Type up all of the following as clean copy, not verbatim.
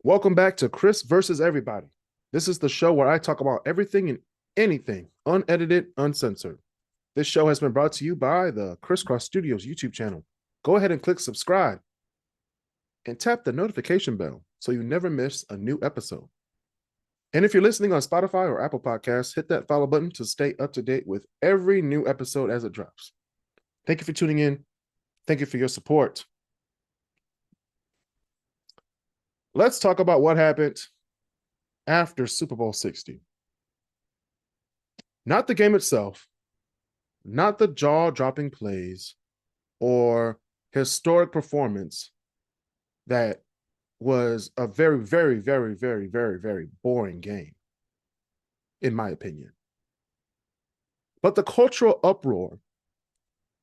Welcome back to Kris versus Everybody. This is the show where I talk about everything and anything, unedited, uncensored. This show has been brought to you by the Crisscross Studios YouTube channel. Go ahead and click subscribe and tap the notification bell so you never miss a new episode. And if you're listening on Spotify or Apple Podcasts, hit that follow button to stay up to date with every new episode as it drops. Thank you for tuning in. Thank you for your support. Let's talk about what happened after Super Bowl 60. Not the game itself, not the jaw-dropping plays or historic performance that was a very, very, very, very, very, very boring game, in my opinion. But the cultural uproar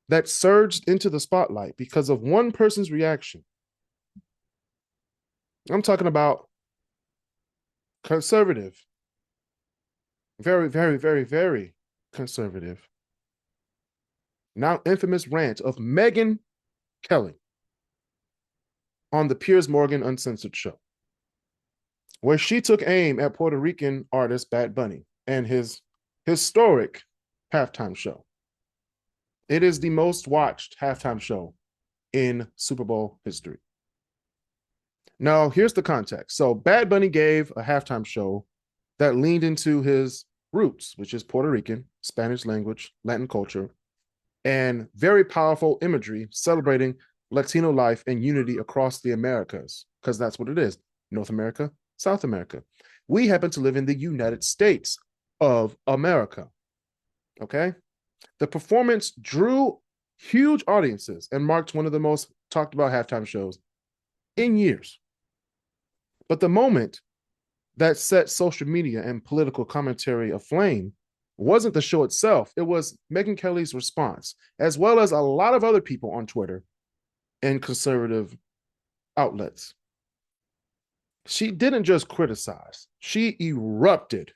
that surged into the spotlight because of one person's reaction. I'm talking about conservative, very, very, very, very conservative, now infamous rant of Megyn Kelly on the Piers Morgan Uncensored show, where she took aim at Puerto Rican artist Bad Bunny and his historic halftime show. It is the most watched halftime show in Super Bowl history. Now, here's the context. So Bad Bunny gave a halftime show that leaned into his roots, which is Puerto Rican, Spanish language, Latin culture, and very powerful imagery celebrating Latino life and unity across the Americas, because that's what it is. North America, South America. We happen to live in the United States of America. Okay? The performance drew huge audiences and marked one of the most talked about halftime shows in years. But the moment that set social media and political commentary aflame wasn't the show itself. It was Megyn Kelly's response, as well as a lot of other people on Twitter and conservative outlets. She didn't just criticize, she erupted.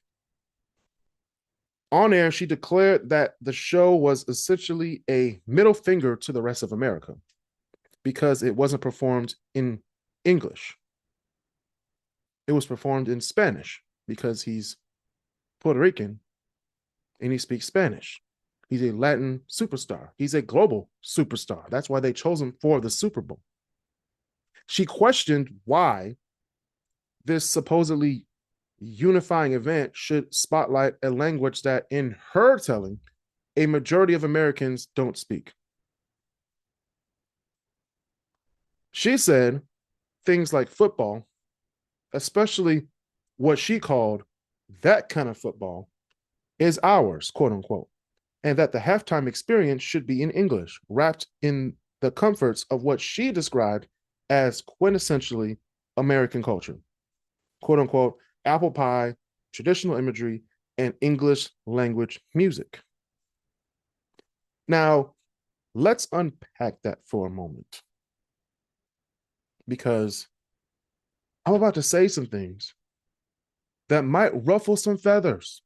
On air, she declared that the show was essentially a middle finger to the rest of America because it wasn't performed in English. It was performed in Spanish because he's Puerto Rican and he speaks Spanish. He's a Latin superstar. He's a global superstar. That's why they chose him for the Super Bowl. She questioned why this supposedly unifying event should spotlight a language that, in her telling, a majority of Americans don't speak. She said things like football, especially what she called that kind of football, is ours, quote unquote, and that the halftime experience should be in English, wrapped in the comforts of what she described as quintessentially American culture, quote unquote, apple pie, traditional imagery, and English language music. Now, let's unpack that for a moment, because I'm about to say some things that might ruffle some feathers.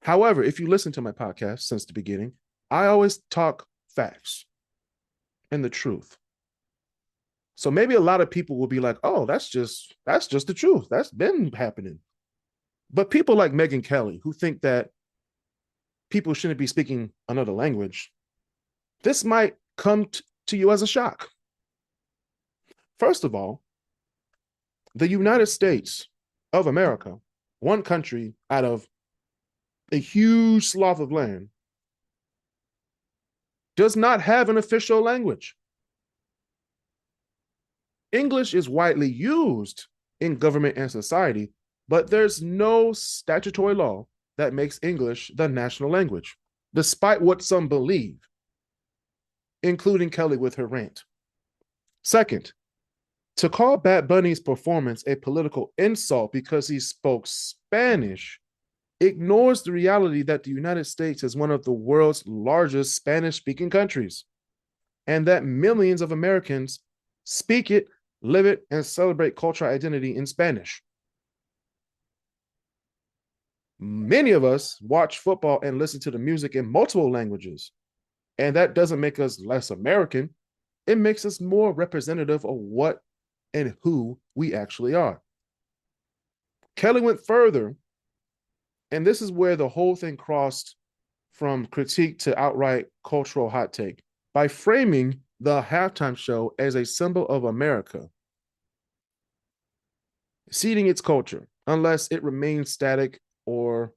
However, if you listen to my podcast since the beginning, I always talk facts and the truth. So maybe a lot of people will be like, oh, that's just the truth. That's been happening. But people like Megyn Kelly, who think that people shouldn't be speaking another language, this might come to you as a shock. First of all, the United States of America, one country out of a huge swath of land, does not have an official language. English is widely used in government and society, but there's no statutory law that makes English the national language, despite what some believe, including Kelly with her rant. Second, to call Bad Bunny's performance a political insult because he spoke Spanish ignores the reality that the United States is one of the world's largest Spanish-speaking countries, and that millions of Americans speak it, live it, and celebrate cultural identity in Spanish. Many of us watch football and listen to the music in multiple languages, and that doesn't make us less American. It makes us more representative of what and who we actually are. Kelly went further, and this is where the whole thing crossed from critique to outright cultural hot take by framing the halftime show as a symbol of America, seeding its culture, unless it remains static or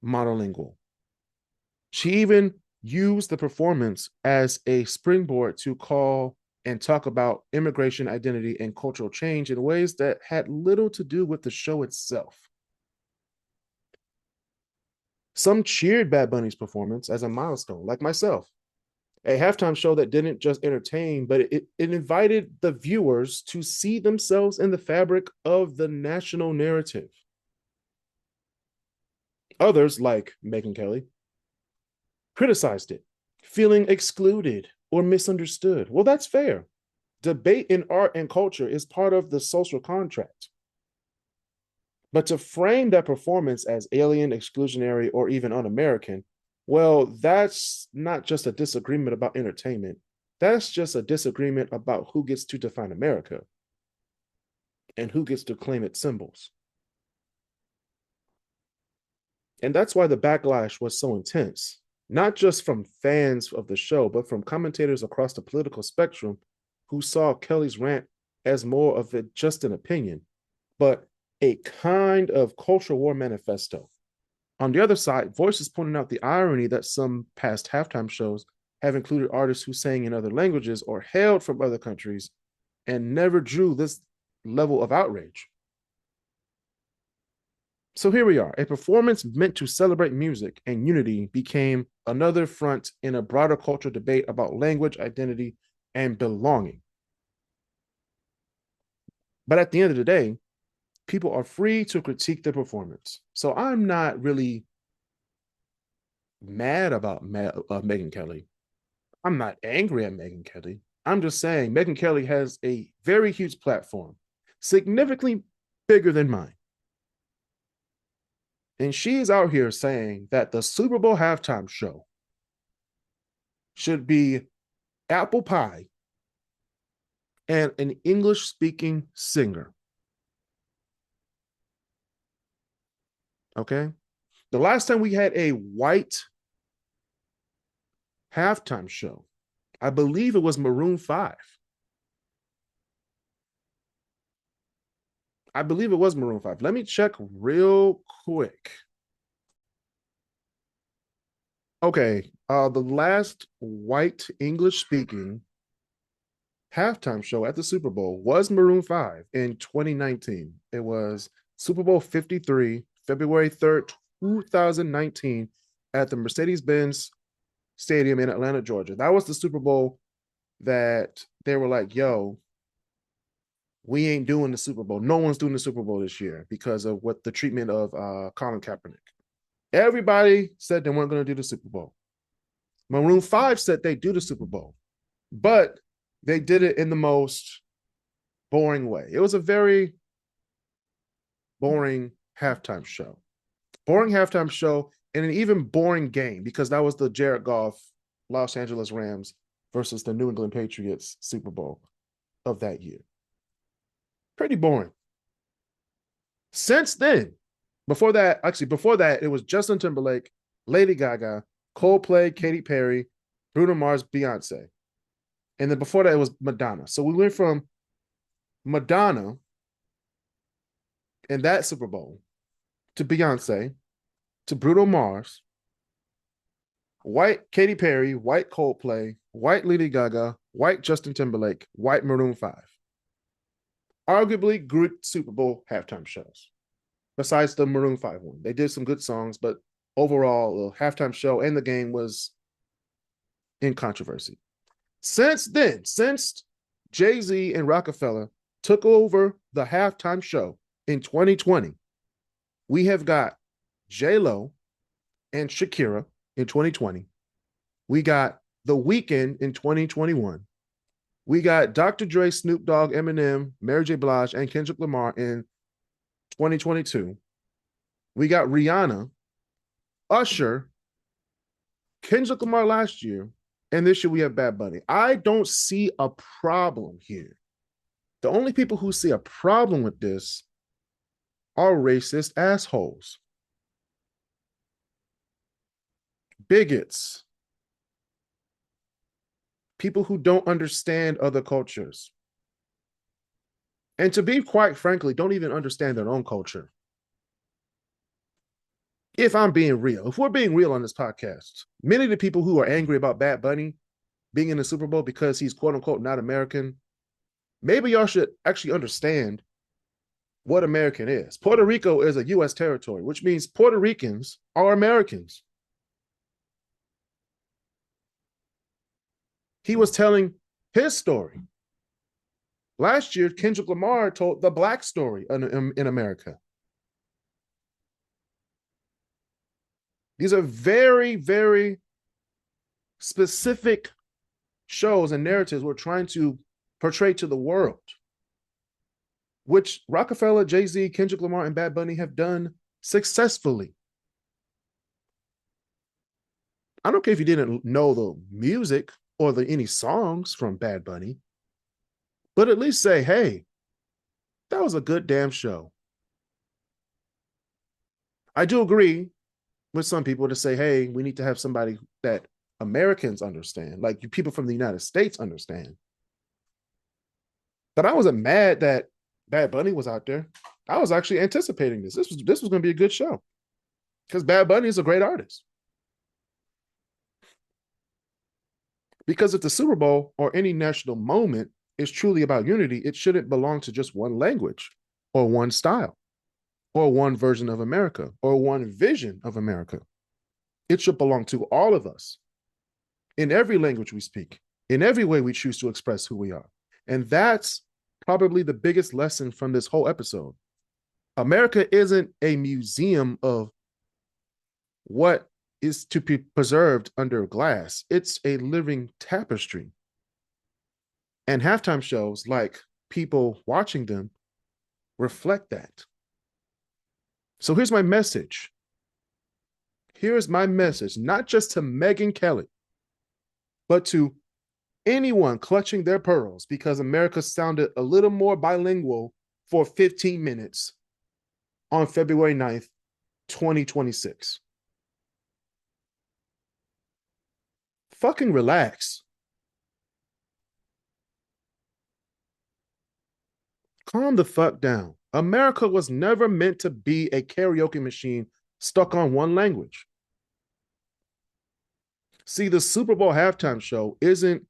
monolingual. She even used the performance as a springboard to call and talk about immigration identity and cultural change in ways that had little to do with the show itself. Some cheered Bad Bunny's performance as a milestone, like myself. A halftime show that didn't just entertain, but it invited the viewers to see themselves in the fabric of the national narrative. Others, like Megyn Kelly, criticized it, feeling excluded or misunderstood. Well, that's fair. Debate in art and culture is part of the social contract. But to frame that performance as alien, exclusionary, or even un American, well, that's not just a disagreement about entertainment. That's just a disagreement about who gets to define America and who gets to claim its symbols. And that's why the backlash was so intense, not just from fans of the show, but from commentators across the political spectrum who saw Kelly's rant as more of just an opinion, but a kind of cultural war manifesto. On the other side, voices pointing out the irony that some past halftime shows have included artists who sang in other languages or hailed from other countries and never drew this level of outrage. So here we are. A performance meant to celebrate music and unity became another front in a broader cultural debate about language, identity, and belonging. But at the end of the day, people are free to critique the performance. So I'm not really mad about Megyn Kelly. I'm not angry at Megyn Kelly. I'm just saying Megyn Kelly has a very huge platform, significantly bigger than mine. And she's out here saying that the Super Bowl halftime show should be apple pie and an English speaking singer. Okay. The last time we had a white halftime show, I believe it was Maroon 5. I believe it was Maroon 5. Let me check real quick. Okay, the last white English speaking halftime show at the Super Bowl was Maroon 5 in 2019. It was Super Bowl 53, February 3rd, 2019, at the Mercedes-Benz Stadium in Atlanta, Georgia. That was the Super Bowl that they were like, yo, we ain't doing the Super Bowl. No one's doing the Super Bowl this year because of what the treatment of Colin Kaepernick. Everybody said they weren't going to do the Super Bowl. Maroon 5 said they do the Super Bowl, but they did it in the most boring way. It was a very boring halftime show. Boring halftime show and an even boring game because that was the Jared Goff Los Angeles Rams versus the New England Patriots Super Bowl of that year. Pretty boring. Since then, before that, it was Justin Timberlake, Lady Gaga, Coldplay, Katy Perry, Bruno Mars, Beyonce. And then before that, it was Madonna. So we went from Madonna in that Super Bowl to Beyonce to Bruno Mars, white Katy Perry, white Coldplay, white Lady Gaga, white Justin Timberlake, white Maroon 5. Arguably good Super Bowl halftime shows, besides the Maroon 5 one. They did some good songs, but overall, the halftime show and the game was in controversy. Since then, since Jay-Z and Rockefeller took over the halftime show in 2020, we have got J-Lo and Shakira in 2020. We got The Weeknd in 2021. We got Dr. Dre, Snoop Dogg, Eminem, Mary J. Blige, and Kendrick Lamar in 2022. We got Rihanna, Usher, Kendrick Lamar last year, and this year we have Bad Bunny. I don't see a problem here. The only people who see a problem with this are racist assholes, bigots, people who don't understand other cultures. And to be quite frankly, don't even understand their own culture. If I'm being real, if we're being real on this podcast, many of the people who are angry about Bad Bunny being in the Super Bowl because he's quote unquote not American, maybe y'all should actually understand what American is. Puerto Rico is a U.S. territory, which means Puerto Ricans are Americans. He was telling his story. Last year, Kendrick Lamar told the Black story in America. These are very, very specific shows and narratives we're trying to portray to the world, which Rockefeller, Jay-Z, Kendrick Lamar, and Bad Bunny have done successfully. I don't care if you didn't know the music or any songs from Bad Bunny, but at least say, hey, that was a good damn show. I do agree with some people to say, hey, we need to have somebody that Americans understand, like you people from the United States understand. But I wasn't mad that Bad Bunny was out there. I was actually anticipating this. This was going to be a good show because Bad Bunny is a great artist. Because if the Super Bowl or any national moment is truly about unity, it shouldn't belong to just one language or one style or one version of America or one vision of America. It should belong to all of us in every language we speak, in every way we choose to express who we are. And that's probably the biggest lesson from this whole episode. America isn't a museum of what is to be preserved under glass. It's a living tapestry. And halftime shows, like people watching them, reflect that. So here's my message. Here's my message, not just to Megyn Kelly, but to anyone clutching their pearls because America sounded a little more bilingual for 15 minutes on February 9th, 2026. Fucking relax. Calm the fuck down. America was never meant to be a karaoke machine stuck on one language. See, the Super Bowl halftime show isn't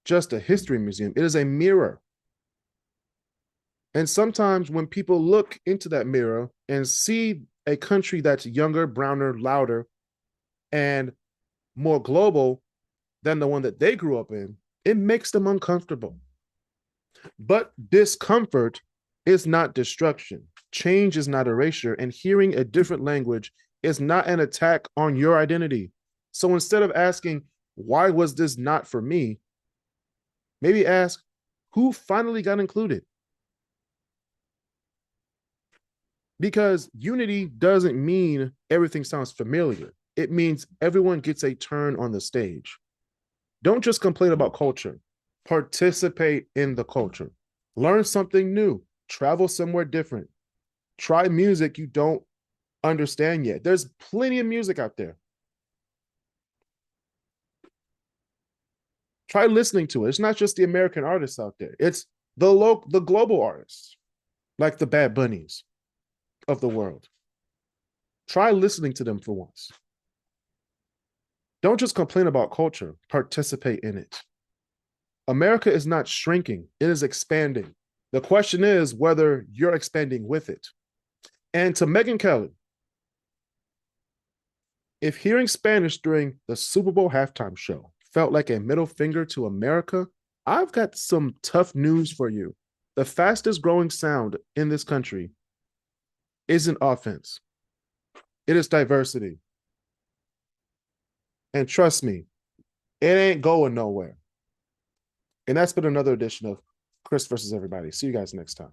just a history museum, it is a mirror. And sometimes when people look into that mirror and see a country that's younger, browner, louder, and more global than the one that they grew up in, it makes them uncomfortable. But discomfort is not destruction. Change is not erasure. And hearing a different language is not an attack on your identity. So instead of asking, why was this not for me? Maybe ask, who finally got included? Because unity doesn't mean everything sounds familiar. It means everyone gets a turn on the stage. Don't just complain about culture. Participate in the culture. Learn something new. Travel somewhere different. Try music you don't understand yet. There's plenty of music out there. Try listening to it. It's not just the American artists out there. It's the global artists, like the Bad Bunnies of the world. Try listening to them for once. Don't just complain about culture, participate in it. America is not shrinking, it is expanding. The question is whether you're expanding with it. And to Megyn Kelly, if hearing Spanish during the Super Bowl halftime show felt like a middle finger to America, I've got some tough news for you. The fastest growing sound in this country isn't offense. It is diversity. And trust me, it ain't going nowhere. And that's been another edition of Kris versus everybody. See you guys next time.